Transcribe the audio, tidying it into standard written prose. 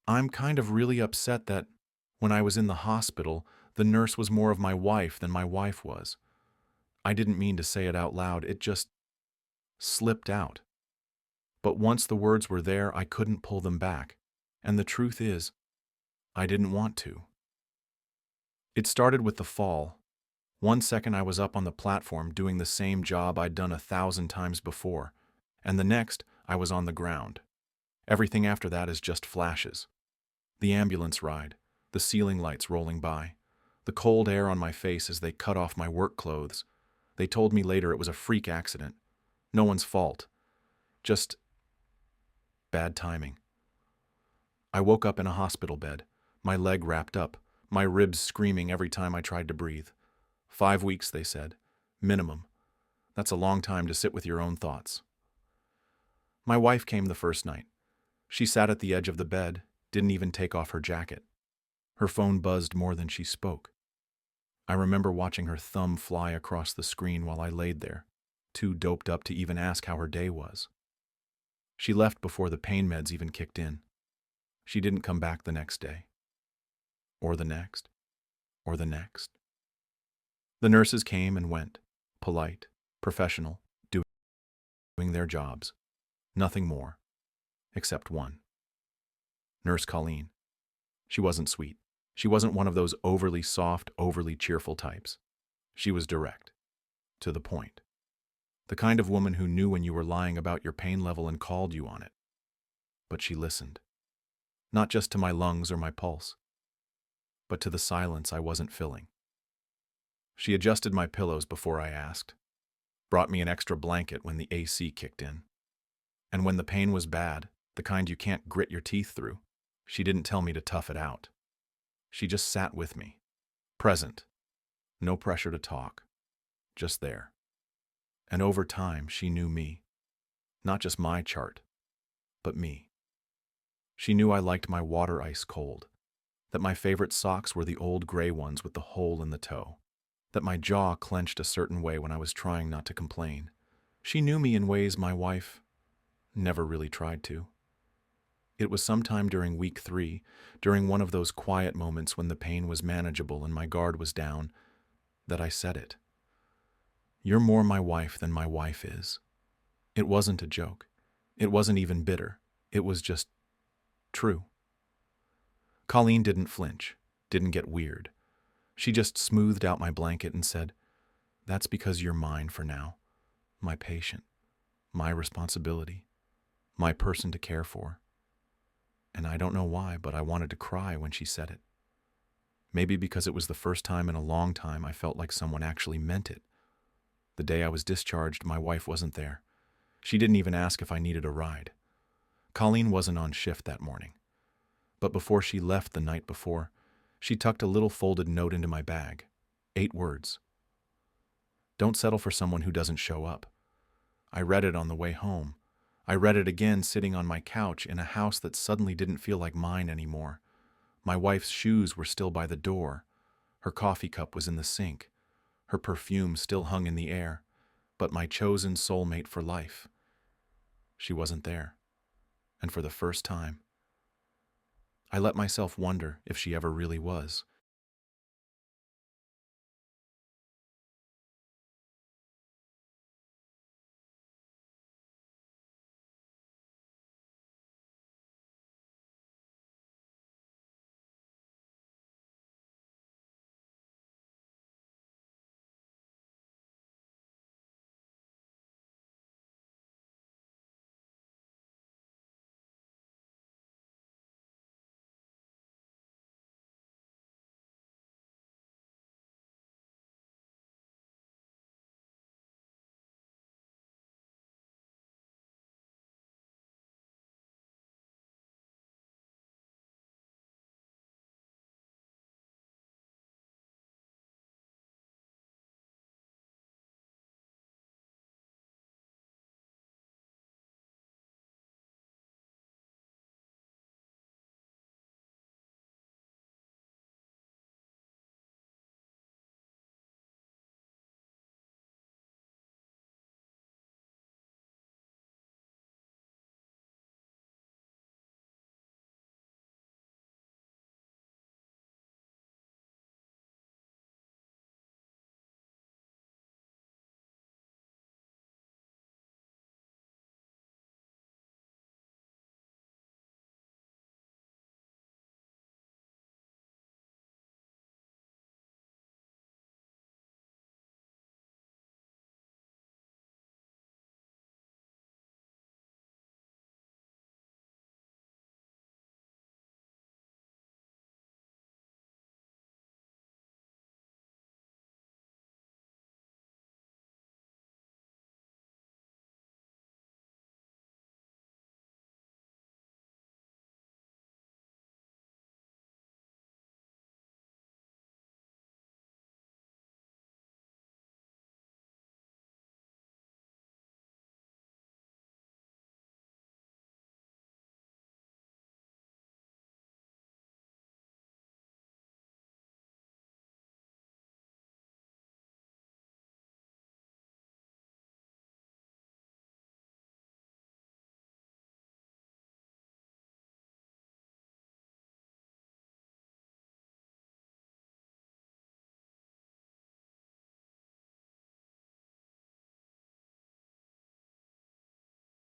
I'm kind of really upset that when I was in the hospital, the nurse was more of my wife than my wife was. I didn't mean to say it out loud, it just slipped out. But once the words were there, I couldn't pull them back. And the truth is, I didn't want to. It started with the fall. One second I was up on the platform doing the same job I'd done 1,000 times before, and the next I was on the ground. Everything after that is just flashes. The ambulance ride, the ceiling lights rolling by, the cold air on my face as they cut off my work clothes. They told me later it was a freak accident. No one's fault. Just bad timing. I woke up in a hospital bed, my leg wrapped up, my ribs screaming every time I tried to breathe. 5 weeks, they said. Minimum. That's a long time to sit with your own thoughts. My wife came the first night. She sat at the edge of the bed, didn't even take off her jacket. Her phone buzzed more than she spoke. I remember watching her thumb fly across the screen while I laid there, too doped up to even ask how her day was. She left before the pain meds even kicked in. She didn't come back the next day. Or the next. Or the next. The nurses came and went, polite, professional, doing their jobs. Nothing more. Except one. Nurse Colleen. She wasn't sweet. She wasn't one of those overly soft, overly cheerful types. She was direct. To the point. The kind of woman who knew when you were lying about your pain level and called you on it. But she listened. Not just to my lungs or my pulse, but to the silence I wasn't filling. She adjusted my pillows before I asked, brought me an extra blanket when the AC kicked in. And when the pain was bad, the kind you can't grit your teeth through, she didn't tell me to tough it out. She just sat with me, present, no pressure to talk, just there. And over time, she knew me. Not just my chart, but me. She knew I liked my water ice cold, that my favorite socks were the old gray ones with the hole in the toe, that my jaw clenched a certain way when I was trying not to complain. She knew me in ways my wife never really tried to. It was sometime during week 3, during one of those quiet moments when the pain was manageable and my guard was down, that I said it. You're more my wife than my wife is. It wasn't a joke. It wasn't even bitter. It was just true. Colleen didn't flinch, didn't get weird. She just smoothed out my blanket and said, "That's because you're mine for now. My patient. My responsibility. My person to care for." And I don't know why, but I wanted to cry when she said it. Maybe because it was the first time in a long time I felt like someone actually meant it. The day I was discharged, my wife wasn't there. She didn't even ask if I needed a ride. Colleen wasn't on shift that morning. But before she left the night before, she tucked a little folded note into my bag. 8 words. Don't settle for someone who doesn't show up. I read it on the way home. I read it again sitting on my couch in a house that suddenly didn't feel like mine anymore. My wife's shoes were still by the door. Her coffee cup was in the sink. Her perfume still hung in the air. But my chosen soulmate for life, she wasn't there. And for the first time, I let myself wonder if she ever really was.